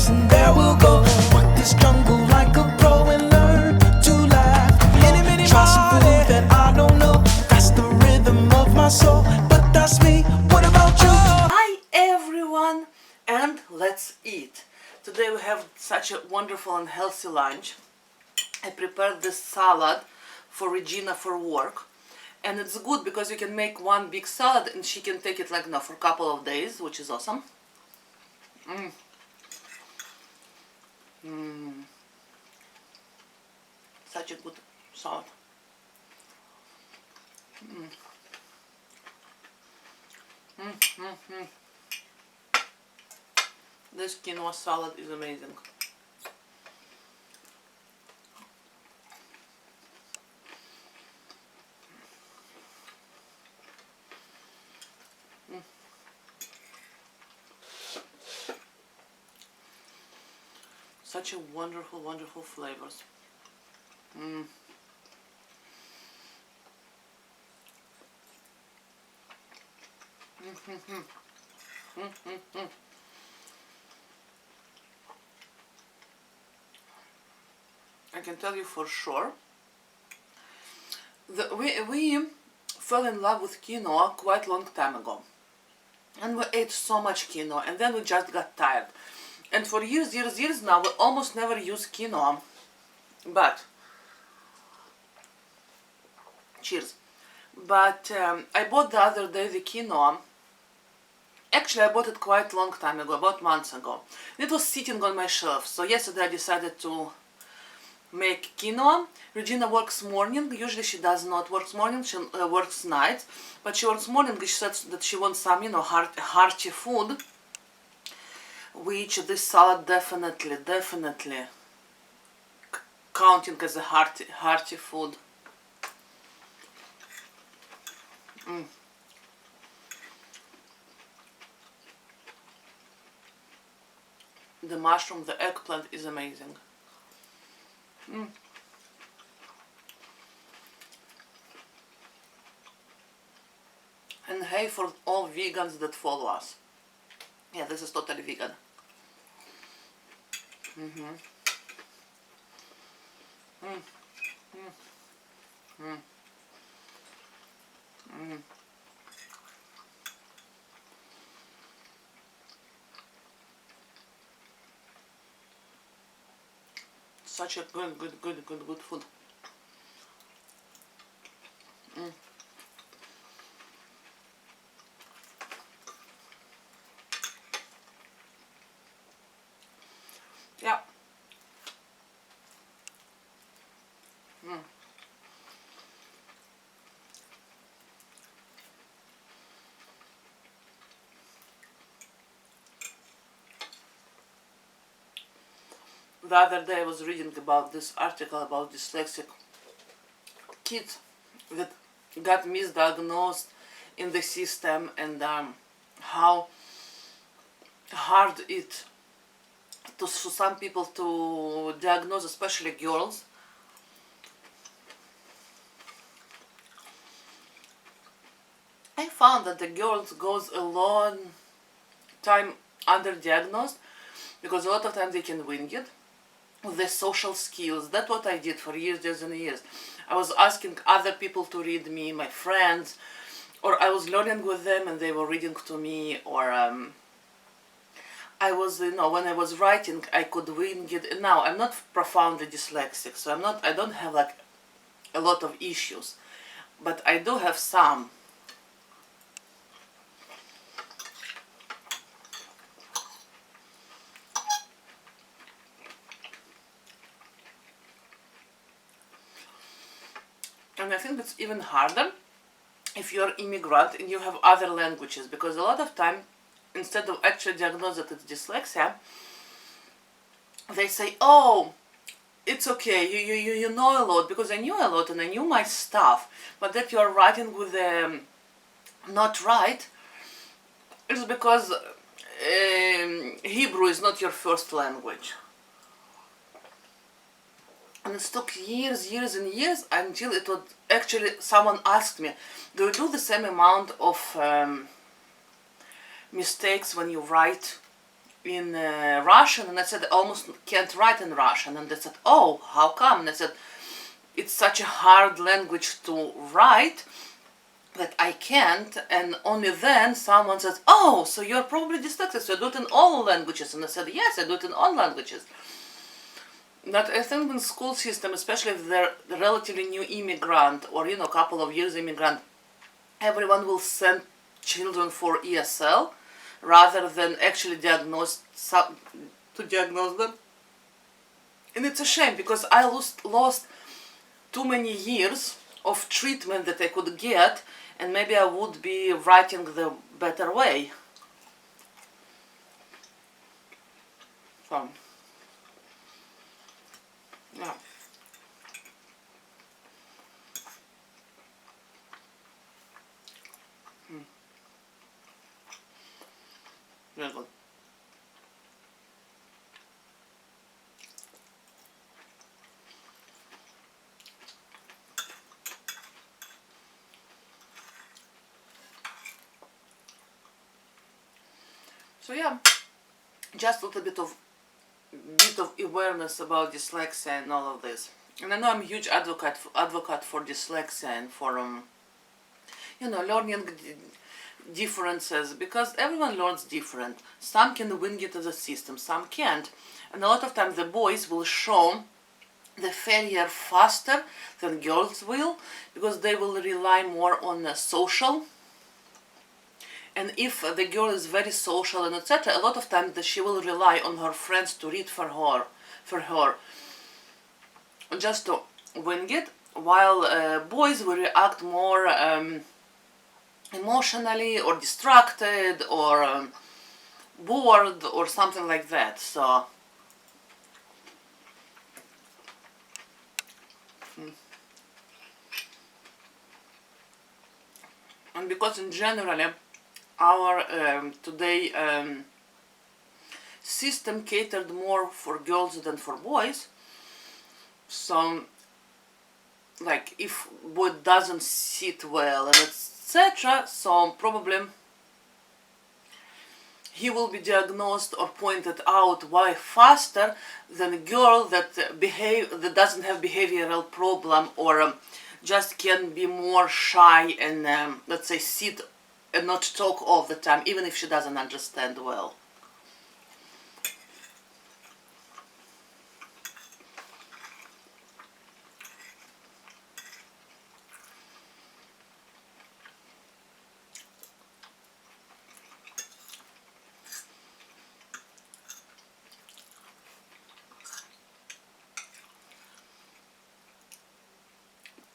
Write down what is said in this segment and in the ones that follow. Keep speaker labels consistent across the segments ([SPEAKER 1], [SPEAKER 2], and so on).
[SPEAKER 1] pace and there we'll go. Work this jungle like a pro and learn to laugh. Try some food that I don't know. That's the rhythm of my soul. But that's me. What about you?
[SPEAKER 2] Hi everyone, and let's eat. Today we have such a wonderful and healthy lunch. I prepared this salad for Regina for work, and it's good because you can make one big salad and she can take it like for a couple of days, which is awesome. Such a good salad. This quinoa salad is amazing. Such a wonderful, wonderful flavors. I can tell you for sure that we fell in love with quinoa quite a long time ago, and we ate so much quinoa, and then we just got tired, and for years now we almost never use quinoa. But cheers. But I bought the other day the quinoa. Actually, I bought it quite a long time ago, about months ago. It was sitting on my shelf, so yesterday I decided to make quinoa. Regina works morning. Usually she does not work morning, she works night. But she works morning. She said that she wants some, hearty food, which this salad definitely counting as a hearty food. The mushroom, the eggplant is amazing. And hey, for all vegans that follow us. Yeah, this is totally vegan. Such a good food. Yeah. The other day I was reading about this article about dyslexic kids that got misdiagnosed in the system, and how hard it to for some people to diagnose, especially girls. I found that the girls goes a long time underdiagnosed because a lot of times they can wing it with their social skills. That's what I did for years and years. I was asking other people to read me, my friends, or I was learning with them and they were reading to me, or I was, when I was writing, I could wing it. Now I'm not profoundly dyslexic, so I don't have like a lot of issues, but I do have some. And I think it's even harder if you're immigrant and you have other languages, because a lot of time, instead of actually diagnosing that it's dyslexia, they say, oh, it's okay, you know a lot, because I knew a lot and I knew my stuff, but that you're writing with not right, it's because Hebrew is not your first language. And it took years and years until it would actually, someone asked me, do you do the same amount of mistakes when you write in Russian, and I said I almost can't write in Russian, and they said, oh, how come? And I said, it's such a hard language to write that I can't, and only then someone says, oh, so you're probably dyslexic, so you do it in all languages. And I said, yes, I do it in all languages. But I think in school system, especially if they're a relatively new immigrant or, you know, a couple of years immigrant, everyone will send children for ESL rather than actually diagnose them. And it's a shame because I lost too many years of treatment that I could get, and maybe I would be writing the better way. So, yeah. Very good. So yeah, just a little bit of awareness about dyslexia and all of this. And I know I'm a huge advocate for dyslexia and for you know, learning differences, because everyone learns different. Some can wing it as a system, some can't. And a lot of times the boys will show the failure faster than girls will, because they will rely more on social. And if the girl is very social and etc., a lot of times she will rely on her friends to read for her, just to wing it, while boys will react more emotionally or distracted or bored or something like that. So and because in general our today system catered more for girls than for boys, so like if boy doesn't sit well and etc., so probably he will be diagnosed or pointed out way faster than a girl that doesn't have behavioral problem or just can be more shy and let's say sit and not talk all the time, even if she doesn't understand well.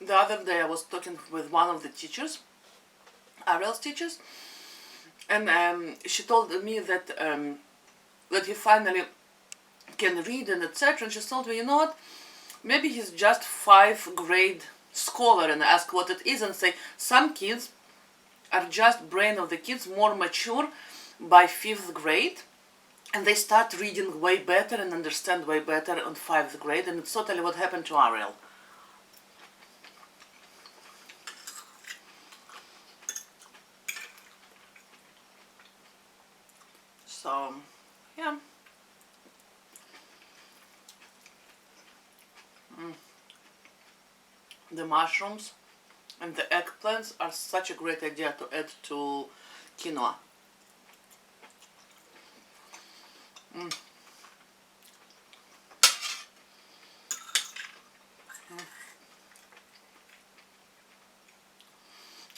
[SPEAKER 2] The other day I was talking with one of the teachers, Ariel's teachers, and she told me that that he finally can read and etc. And she told me, you know what, maybe he's just 5th grade scholar. And I asked what it is, and say some kids are just brain of the kids more mature by 5th grade, and they start reading way better and understand way better on 5th grade, and it's totally what happened to Ariel. So, yeah. The mushrooms and the eggplants are such a great idea to add to quinoa.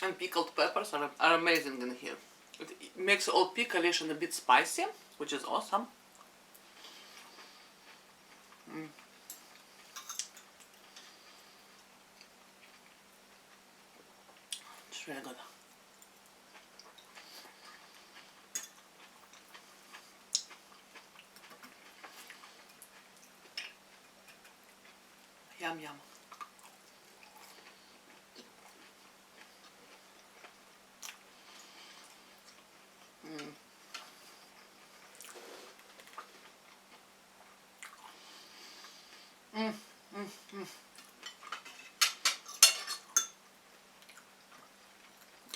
[SPEAKER 2] And pickled peppers are amazing in here. It makes all picklish and a bit spicy, which is awesome. It's really good. Yum yum.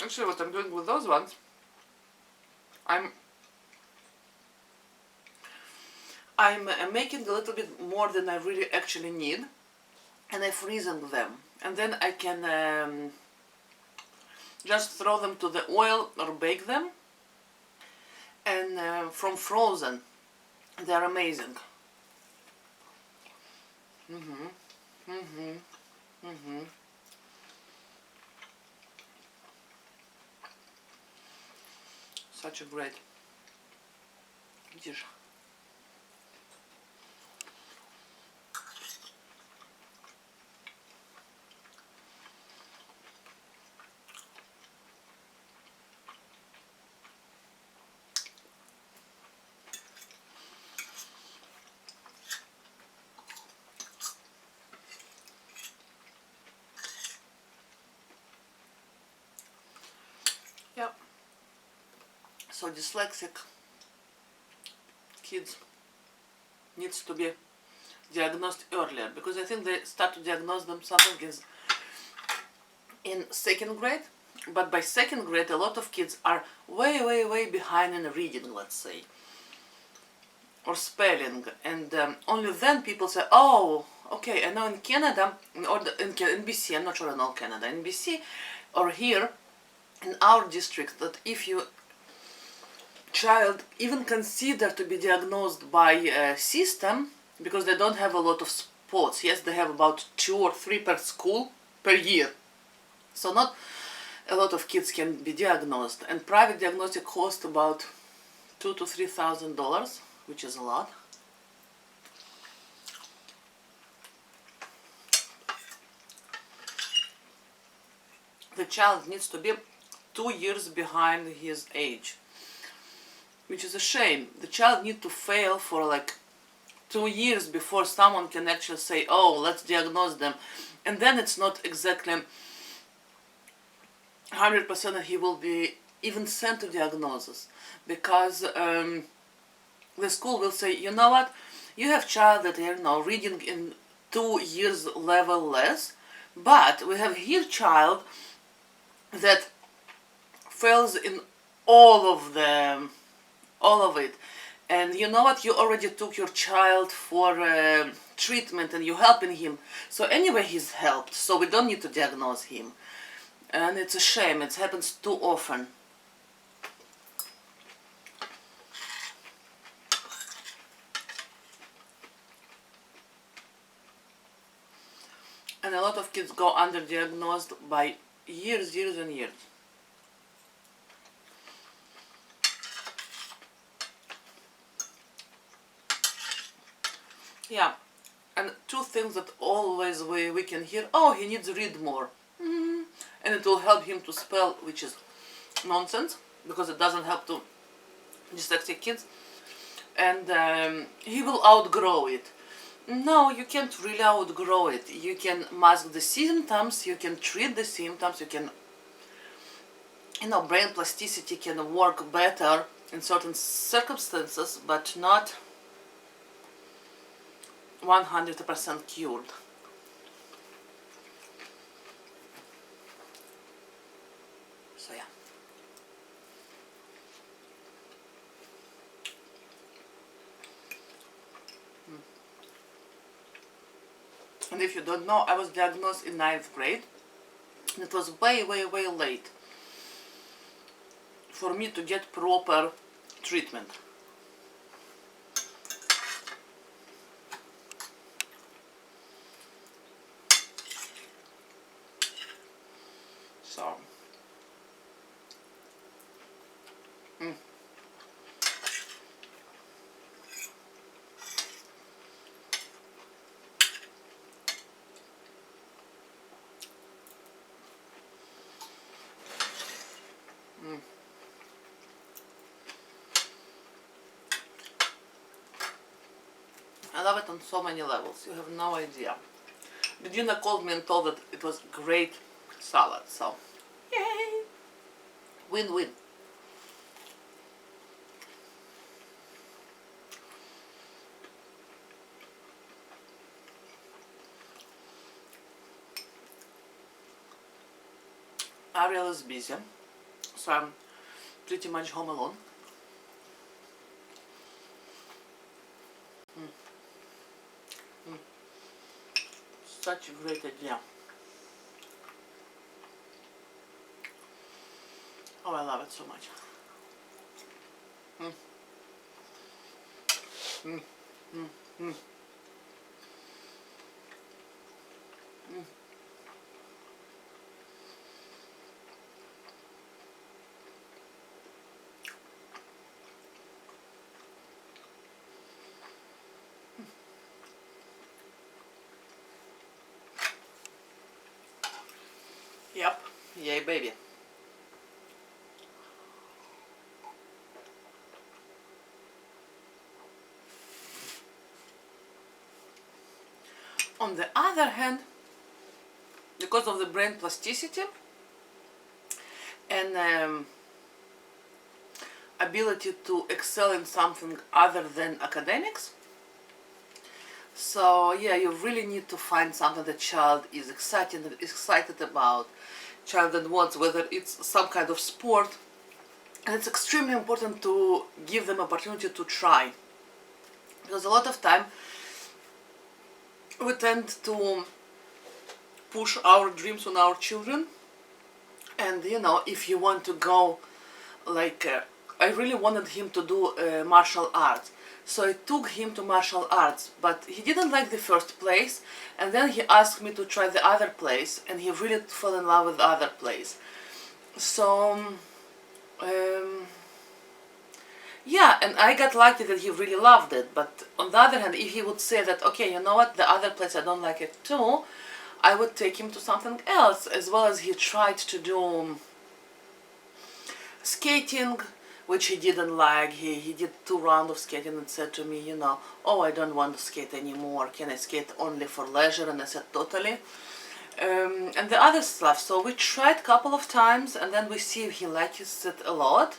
[SPEAKER 2] Actually, what I'm doing with those ones, I'm I'm making a little bit more than I really actually need, and I'm freezing them, and then I can just throw them to the oil or bake them, and from frozen they're amazing. Such a great dish. Yep. So dyslexic kids needs to be diagnosed earlier, because I think they start to diagnose them something is in second grade, but by second grade a lot of kids are way behind in reading, let's say, or spelling, and only then people say, oh, okay. I know in Canada, or in BC, I'm not sure in all Canada, in BC or here in our district, that if you child even consider to be diagnosed by a system, because they don't have a lot of spots. Yes, they have about 2 or 3 per school per year, so not a lot of kids can be diagnosed, and private diagnostic cost about $2,000 to $3,000, which is a lot. The child needs to be 2 years behind his age, which is a shame. The child needs to fail for like 2 years before someone can actually say, oh, let's diagnose them. And then it's not exactly 100% that he will be even sent to diagnosis, because the school will say, you know what, you have child that are now reading in 2 years level less, but we have here child that fails in all of it, and you know what, you already took your child for treatment and you're helping him, so anyway he's helped, so we don't need to diagnose him. And it's a shame, it happens too often. And a lot of kids go underdiagnosed by years and years. Yeah, and 2 things that always we can hear, oh, he needs to read more. And it will help him to spell, which is nonsense, because it doesn't help to dyslexic kids. And he will outgrow it. No, you can't really outgrow it. You can mask the symptoms, you can treat the symptoms, you can, brain plasticity can work better in certain circumstances, but not 100% cured. So yeah. And if you don't know, I was diagnosed in 9th grade. And it was way late for me to get proper treatment. So, I love it on so many levels, you have no idea. Regina called me and told that it was great salad, so yay! Win-win. Ariel is busy, so I'm pretty much home alone. such a great idea. Oh, I love it so much. Mm. Mm. Mm. Mm. Mm. Yep. Yay, baby. On the other hand, because of the brain plasticity and ability to excel in something other than academics, so yeah, you really need to find something the child is excited about, child that wants, whether it's some kind of sport, and it's extremely important to give them opportunity to try, because a lot of time we tend to push our dreams on our children. And you know, if you want to go, like I really wanted him to do martial arts, so I took him to martial arts, but he didn't like the first place, and then he asked me to try the other place, and he really fell in love with the other place. So yeah, and I got lucky that he really loved it. But on the other hand, if he would say that, okay, you know what, the other place I don't like it too, I would take him to something else. As well as he tried to do skating, which he didn't like. He did 2 rounds of skating and said to me, you know, oh, I don't want to skate anymore. Can I skate only for leisure? And I said, totally. And the other stuff. So we tried a couple of times, and then we see if he likes it a lot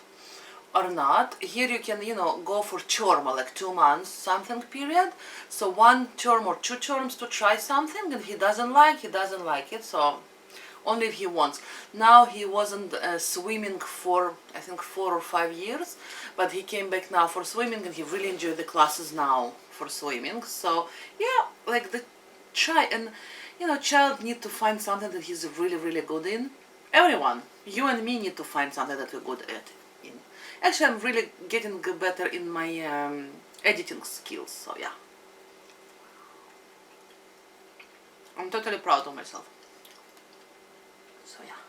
[SPEAKER 2] or not. Here you can, you know, go for term, like 2 months, something period. So 1 term or 2 terms to try something, and he doesn't like it. So only if he wants. Now he wasn't swimming for, I think, 4 or 5 years, but he came back now for swimming, and he really enjoyed the classes now for swimming. So yeah, like the try, and you know, child need to find something that he's really, really good in. Everyone, you and me, need to find something that we're good at. Actually, I'm really getting better in my editing skills, so yeah. I'm totally proud of myself. So yeah.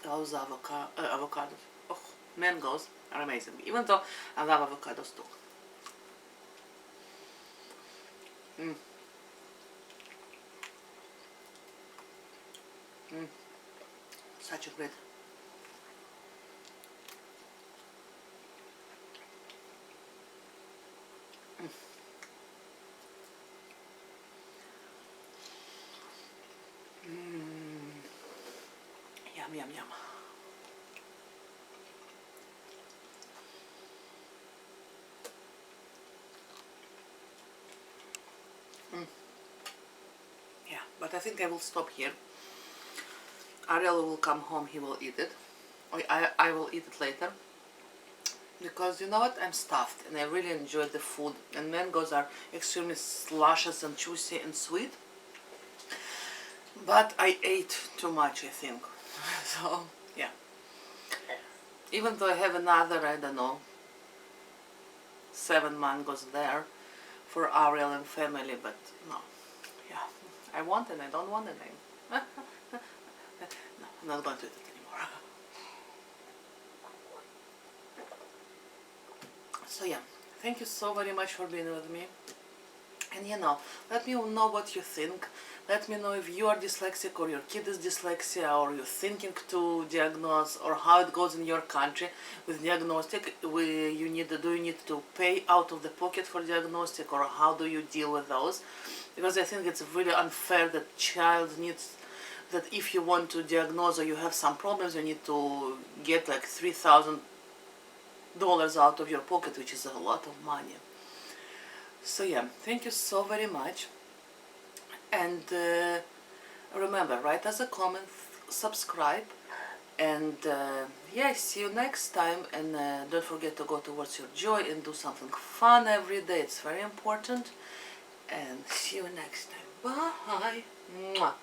[SPEAKER 2] Those avocados, oh, mangoes are amazing, even though I love avocados too. Mm. Mm. Such a great. Yum, yum, yum. Yeah, but I think I will stop here. Ariel will come home, he will eat it. I will eat it later. Because you know what, I'm stuffed and I really enjoy the food. And mangoes are extremely luscious and juicy and sweet. But I ate too much, I think. So, yeah. Even though I have another, I don't know, 7 mangoes there for Ariel and family, but no. Yeah, I want and I don't want it. No, I'm not going to eat it anymore. So yeah, thank you so very much for being with me. And you know, let me know what you think. Let me know if you are dyslexic or your kid is dyslexia, or you're thinking to diagnose, or how it goes in your country with diagnostic. Do you need to pay out of the pocket for diagnostic, or how do you deal with those? Because I think it's really unfair that child needs, that if you want to diagnose or you have some problems, you need to get like $3,000 out of your pocket, which is a lot of money. So yeah, thank you so very much. And remember, write us a comment, subscribe, And yeah, see you next time. And don't forget to go towards your joy and do something fun every day. It's very important. And see you next time. Bye. Mwah.